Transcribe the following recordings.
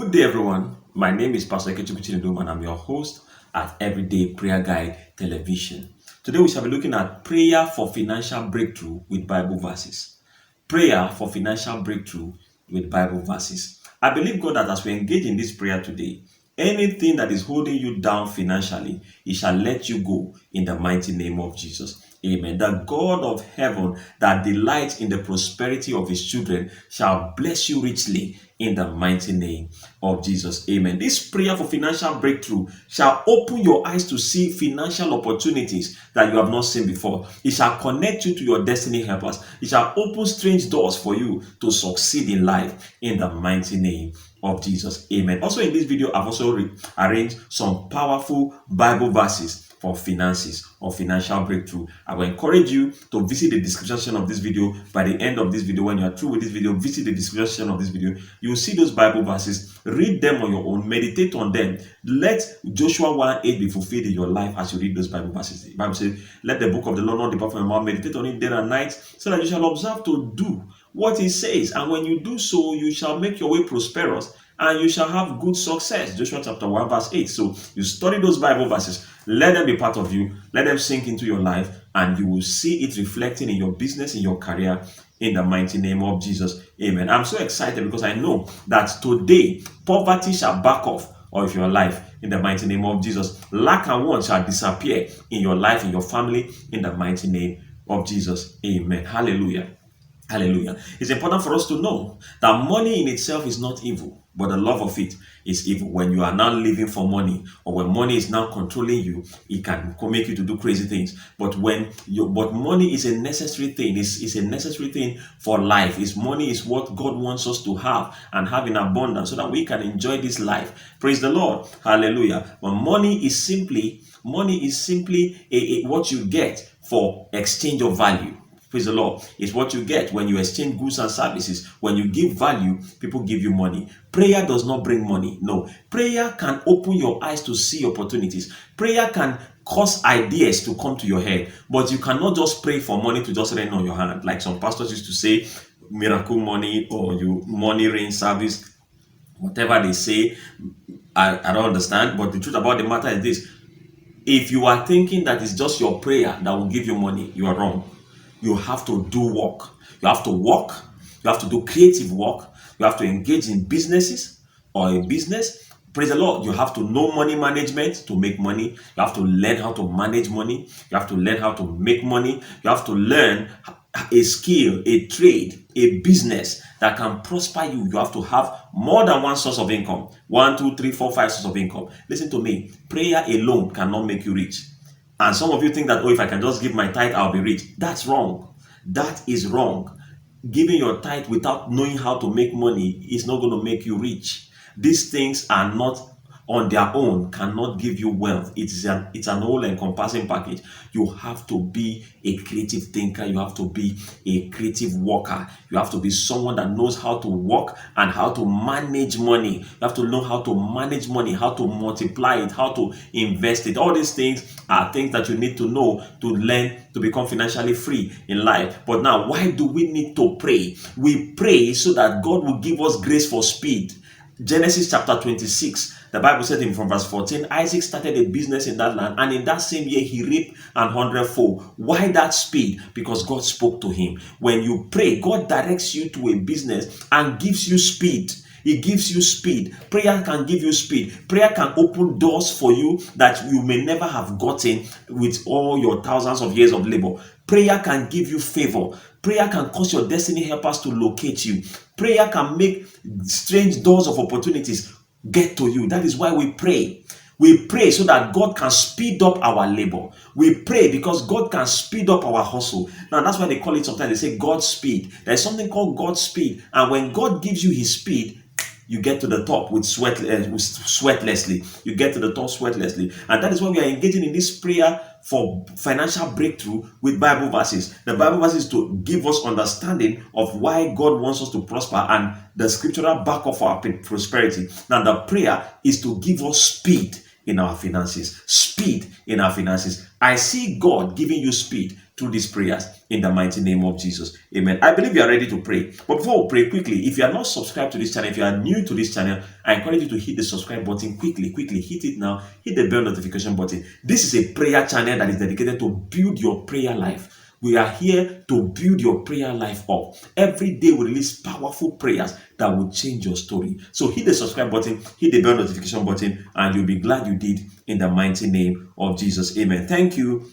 Good day, everyone. My name is Pastor Ikechukwu Chinedum, and I'm your host at Everyday Prayer Guide Television. Today, we shall be looking at prayer for financial breakthrough with Bible verses. Prayer for financial breakthrough with Bible verses. I believe, God, that as we engage in this prayer today, anything that is holding you down financially, He shall let you go in the mighty name of Jesus. Amen. The God of heaven that delights in the prosperity of His children shall bless you richly in the mighty name of Jesus. Amen. This prayer for financial breakthrough shall open your eyes to see financial opportunities that you have not seen before. It shall connect you to your destiny helpers. It shall open strange doors for you to succeed in life in the mighty name of Jesus. Amen. Also, in this video, I've also arranged some powerful Bible verses for finances or financial breakthrough. I will encourage you to visit the description section of this video. By the end of this video, when you are through with this video, visit the description section of this video. You will see those Bible verses. Read them on your own. Meditate on them. Let Joshua 1:8 be fulfilled in your life as you read those Bible verses. The Bible says, let the book of the Lord not depart from your mouth. Meditate on it day and night, so that you shall observe to do what He says. And when you do so, you shall make your way prosperous, and you shall have good success. Joshua chapter 1 verse 8. So you study those Bible verses. Let them be part of you. Let them sink into your life, and you will see it reflecting in your business, in your career, in the mighty name of Jesus. Amen. I'm so excited because I know that today poverty shall back off of your life in the mighty name of Jesus. Lack and want shall disappear in your life, in your family, in the mighty name of Jesus. Amen. Hallelujah. Hallelujah. It's important for us to know that money in itself is not evil, but the love of it is evil. When you are now living for money, or when money is now controlling you, it can make you to do crazy things. But money is a necessary thing. It's a necessary thing for life. Money is what God wants us to have and have in abundance, so that we can enjoy this life. Praise the Lord. Hallelujah. But money is simply what you get for exchange of value. Praise the Lord. It's what you get when you exchange goods and services. When you give value, people give you money. Prayer does not bring money. No. Prayer can open your eyes to see opportunities. Prayer can cause ideas to come to your head. But you cannot just pray for money to just rain on your hand. Like some pastors used to say, miracle money, or money rain service. Whatever they say, I don't understand. But the truth about the matter is this. If you are thinking that it's just your prayer that will give you money, you are wrong. You have to do work. You have to work. You have to do creative work. You have to engage in businesses or a business. Praise the Lord. You have to know money management to make money. You have to learn how to manage money. You have to learn how to make money. You have to learn a skill, a trade, a business that can prosper you. You have to have more than one source of income. 1, 2, 3, 4, 5 sources of income. Listen to me. Prayer alone cannot make you rich. And some of you think that, if I can just give my tithe, I'll be rich. That's wrong. That is wrong. Giving your tithe without knowing how to make money is not going to make you rich. These things are not on their own, cannot give you wealth. It's an all-encompassing package. You have to be a creative thinker. You have to be a creative worker. You have to be someone that knows how to work and how to manage money. You have to know how to manage money, how to multiply it, how to invest it. All these things are things that you need to know to learn to become financially free in life. But now, why do we need to pray? We pray so that God will give us grace for speed. Genesis chapter 26, the Bible said from verse 14, Isaac started a business in that land, and in that same year he reaped 100-fold. Why that speed? Because God spoke to him. When you pray, God directs you to a business and gives you speed. He gives you speed. Prayer can give you speed. Prayer can open doors for you that you may never have gotten with all your thousands of years of labor. Prayer can give you favor. Prayer can cause your destiny helpers to locate you. Prayer can make strange doors of opportunities get to you. That is why we pray. We pray so that God can speed up our labor. We pray because God can speed up our hustle. Now, that's why they call it sometimes, they say God's speed. There's something called God's speed. And when God gives you His speed, you get to the top sweatlessly. You get to the top sweatlessly. And that is why we are engaging in this prayer for financial breakthrough with Bible verses. The Bible verses to give us understanding of why God wants us to prosper and the scriptural back of our prosperity. Now, the prayer is to give us speed in our finances. Speed in our finances. I see God giving you speed through these prayers in the mighty name of Jesus. Amen. I believe you are ready to pray. But before we pray quickly, if you are not subscribed to this channel, if you are new to this channel, I encourage you to hit the subscribe button quickly. Hit it now. Hit the bell notification button. This is a prayer channel that is dedicated to build your prayer life. We are here to build your prayer life up. Every day we release powerful prayers that will change your story. So hit the subscribe button, hit the bell notification button, and you'll be glad you did in the mighty name of Jesus. Amen. Thank you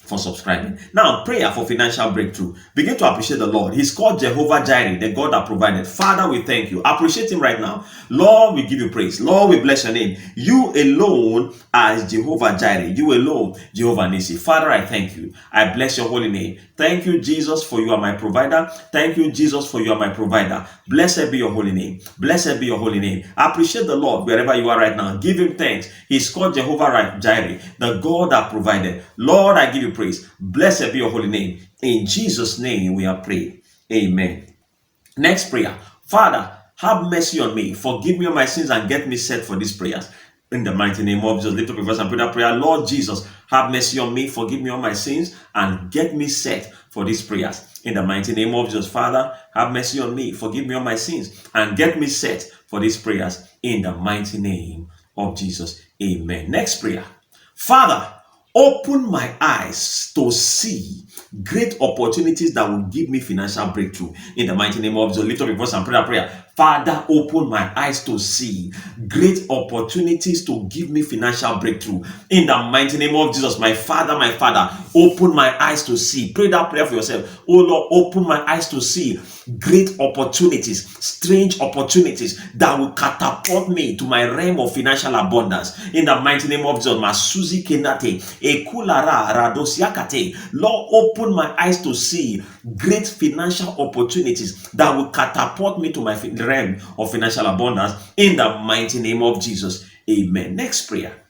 for subscribing. Now, prayer for financial breakthrough. Begin to appreciate the Lord. He's called Jehovah Jireh, the God that provided. Father, we thank you. Appreciate him right now. Lord, we give you praise. Lord, we bless your name. You alone as Jehovah Jireh. You alone, Jehovah Nissi. Father, I thank you. I bless your holy name. Thank you, Jesus, for you are my provider. Thank you, Jesus, for you are my provider. Blessed be your holy name. Blessed be your holy name. Appreciate the Lord wherever you are right now. Give him thanks. He's called Jehovah Jireh, the God that provided. Lord, I give you praise. Blessed be your holy name. In Jesus' name we are praying. Amen. Next prayer. Father, have mercy on me. Forgive me of my sins and get me set for these prayers. In the mighty name of Jesus, lift up your voice and pray that prayer. Lord Jesus, have mercy on me. Forgive me of my sins and get me set for these prayers. In the mighty name of Jesus, Father, have mercy on me. Forgive me of my sins and get me set for these prayers. In the mighty name of Jesus. Amen. Next prayer. Father, open my eyes to see great opportunities that will give me financial breakthrough. In the mighty name of Jesus, lift up your voice and pray that prayer. Father, open my eyes to see great opportunities to give me financial breakthrough. In the mighty name of Jesus, my Father, open my eyes to see. Pray that prayer for yourself. Oh Lord, open my eyes to see great opportunities, strange opportunities that will catapult me to my realm of financial abundance. In the mighty name of Jesus, Masuzi Kenate, Ekulara Radosiakate. Lord, open my eyes to see great financial opportunities that will catapult me to my realm of financial abundance. In the mighty name of Jesus. Amen. Next prayer.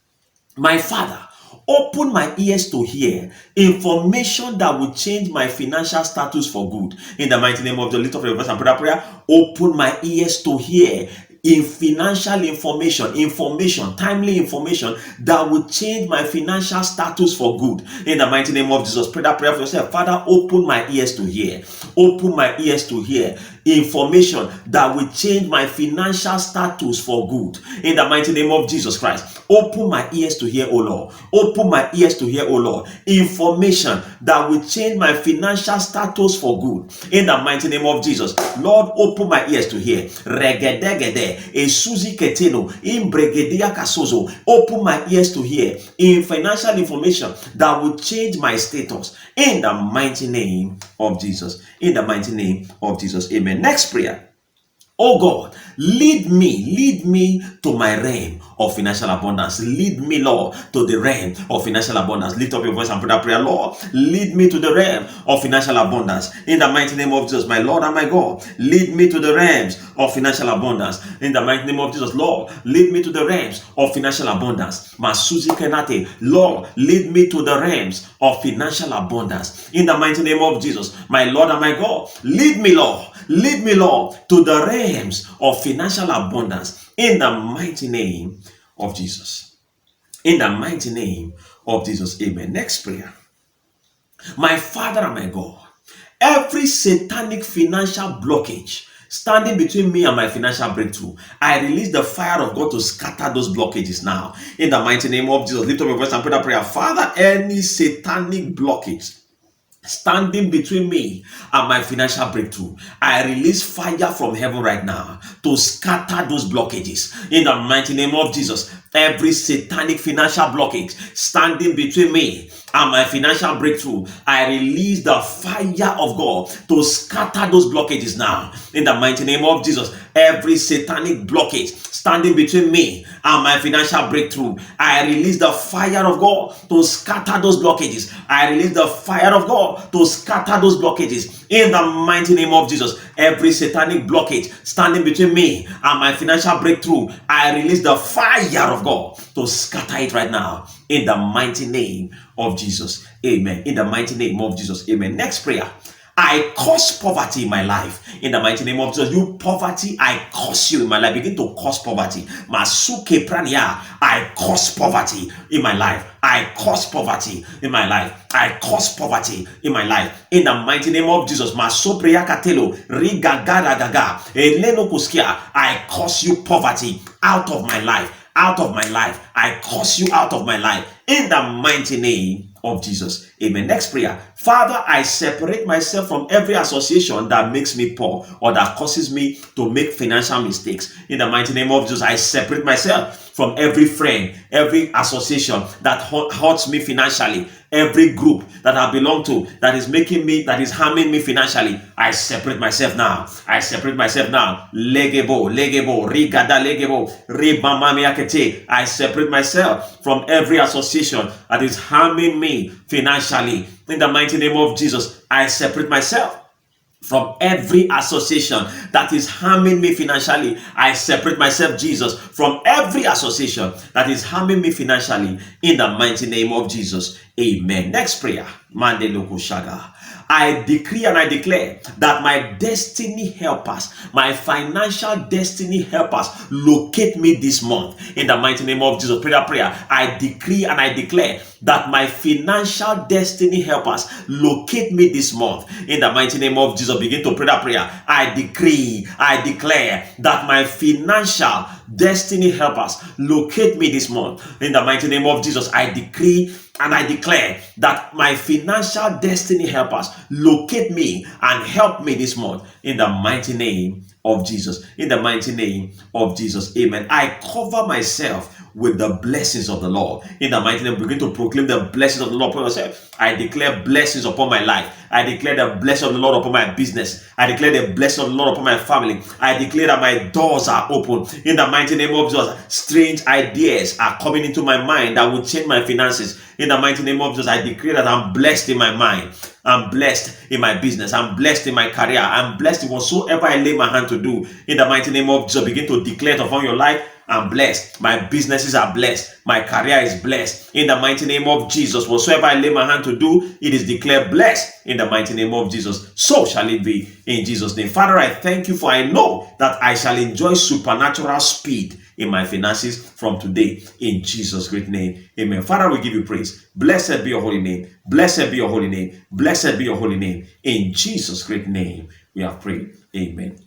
My Father, open my ears to hear information that will change my financial status for good. In the mighty name of the little verse and prayer. Open my ears to hear in financial information, timely information that will change my financial status for good. In the mighty name of Jesus, pray that prayer for yourself. Father, open my ears to hear. Open my ears to hear information that will change my financial status for good. In the mighty name of Jesus Christ, open my ears to hear, O Lord. Open my ears to hear, O Lord, information that will change my financial status for good. In the mighty name of Jesus, Lord, open my ears to hear. Regedegede, Esuzi Keteno, Imbregedia Kasozo. Open my ears to hear in financial information that will change my status. In the mighty name of Jesus. In the mighty name of Jesus. Amen. Next prayer. Oh God, lead me to my realm of financial abundance. Lead me, Lord, to the realm of financial abundance. Lift up your voice and pray that prayer. Lord, lead me to the realm of financial abundance. In the mighty name of Jesus, my Lord and my God, lead me to the realms of financial abundance. In the mighty name of Jesus, Lord, lead me to the realms of financial abundance. Masuzi Kenate, Lord, lead me to the realms of financial abundance. In the mighty name of Jesus, my Lord and my God, lead me, Lord. Lead me, Lord, to the realms of financial abundance in the mighty name of Jesus. In the mighty name of Jesus. Amen. Next prayer. My Father and my God, every satanic financial blockage standing between me and my financial breakthrough, I release the fire of God to scatter those blockages now. In the mighty name of Jesus. Lift up your voice and pray that prayer. Father, any satanic blockage standing between me and my financial breakthrough, I release fire from heaven right now to scatter those blockages. In the mighty name of Jesus, every satanic financial blockage standing between me and my financial breakthrough, I release the fire of God to scatter those blockages now. In the mighty name of Jesus, every satanic blockage standing between me and my financial breakthrough, I release the fire of God to scatter those blockages. I release the fire of God to scatter those blockages. In the mighty name of Jesus, every satanic blockage standing between me and my financial breakthrough, I release the fire of God to scatter it right now. In the mighty name of Jesus. Amen. In the mighty name of Jesus. Amen. Next prayer. I curse poverty in my life. In the mighty name of Jesus, you poverty, I curse you in my life. Begin to curse poverty. Masuke prania, I curse poverty in my life. I curse poverty in my life. I curse poverty in my life. In the mighty name of Jesus, Masopreya Katelo, Rigagara Gaga, Eleno Kuskia, I curse you poverty out of my life. Out of my life. I curse you out of my life. In the mighty name of Jesus. Amen. Next prayer. Father, I separate myself from every association that makes me poor or that causes me to make financial mistakes. In the mighty name of Jesus, I separate myself from every friend, every association that hurts me financially, every group that I belong to that is harming me financially. I separate myself now. I separate myself now. Legebo, rigada legebo, ribamamiakete. I separate myself from every association that is harming me financially. In the mighty name of Jesus, I separate myself from every association that is harming me financially. I separate myself, Jesus, from every association that is harming me financially. In the mighty name of Jesus. Amen. Next prayer. Mande loko shaga. I decree and I declare that my destiny helpers, my financial destiny helpers, locate me this month. In the mighty name of Jesus, pray that prayer. I decree and I declare that my financial destiny helpers locate me this month. In the mighty name of Jesus, begin to pray that prayer. I decree, I declare that my financial destiny helpers locate me this month. In the mighty name of Jesus, I decree and I declare that my financial destiny helpers locate me and help me this month. In the mighty name of Jesus. In the mighty name of Jesus. Amen. I cover myself with the blessings of the Lord. In the mighty name, begin to proclaim the blessings of the Lord upon yourself. I declare blessings upon my life. I declare the blessing of the Lord upon my business. I declare the blessing of the Lord upon my family. I declare that my doors are open. In the mighty name of Jesus, strange ideas are coming into my mind that will change my finances. In the mighty name of Jesus, I declare that I'm blessed in my mind. I'm blessed in my business. I'm blessed in my career. I'm blessed in whatsoever I lay my hand to do. In the mighty name of Jesus, begin to declare it upon your life. I'm blessed. My businesses are blessed. My career is blessed. In the mighty name of Jesus, whatsoever I lay my hand to do, it is declared blessed. In the mighty name of Jesus, so shall it be. In Jesus' name. Father, I thank you, for I know that I shall enjoy supernatural speed in my finances from today. In Jesus' great name. Amen. Father, we give you praise. Blessed be your holy name. Blessed be your holy name. Blessed be your holy name. In Jesus' great name, we have prayed. Amen.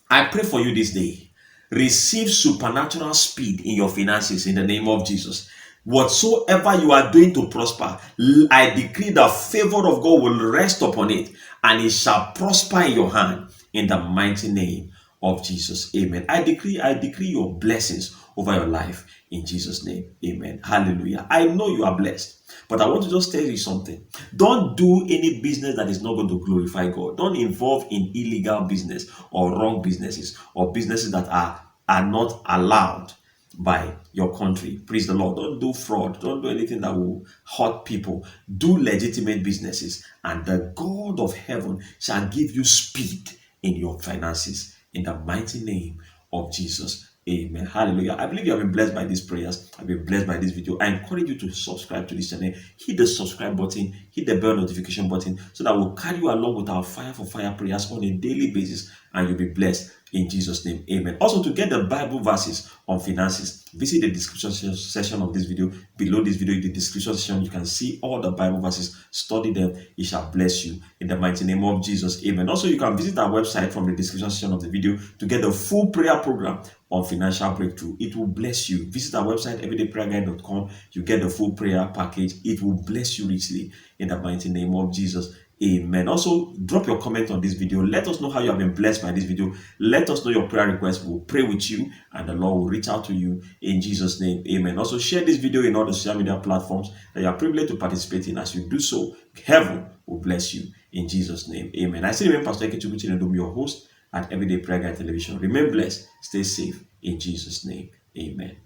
I pray for you this day. Receive supernatural speed in your finances in the name of Jesus. Whatsoever you are doing to prosper, I decree the favor of God will rest upon it, and it shall prosper in your hand in the mighty name of Jesus. Amen. I decree your blessings over your life in Jesus' name. Amen. Hallelujah. I know you are blessed. But I want to just tell you something. Don't do any business that is not going to glorify God. Don't involve in illegal business or wrong businesses or businesses that are not allowed by your country. Praise the Lord. Don't do fraud. Don't do anything that will hurt people. Do legitimate businesses, and the God of heaven shall give you speed in your finances in the mighty name of Jesus. Amen. Hallelujah. I believe you have been blessed by these prayers. I've been blessed by this video. I encourage you to subscribe to this channel. Hit the subscribe button, hit the bell notification button, so that we'll carry you along with our fire for fire prayers on a daily basis, and you'll be blessed in Jesus' name. Amen. Also, to get the Bible verses on finances, visit the description section of this video. Below this video, in the description section, you can see all the Bible verses. Study them. It shall bless you in the mighty name of Jesus. Amen. Also, you can visit our website from the description section of the video to get the full prayer program on financial breakthrough. It will bless you. Visit our website, everydayprayerguide.com. You get the full prayer package. It will bless you richly in the mighty name of Jesus. Amen. Also, drop your comment on this video. Let us know how you have been blessed by this video. Let us know your prayer requests. We'll pray with you, and the Lord will reach out to you in Jesus' name. Amen. Also, share this video in all the social media platforms that you are privileged to participate in. As you do so, heaven will bless you in Jesus' name. Amen. I still remain Pastor Ekechuku Chinedum, your host at Everyday Prayer Guide Television. Remain blessed. Stay safe in Jesus' name. Amen.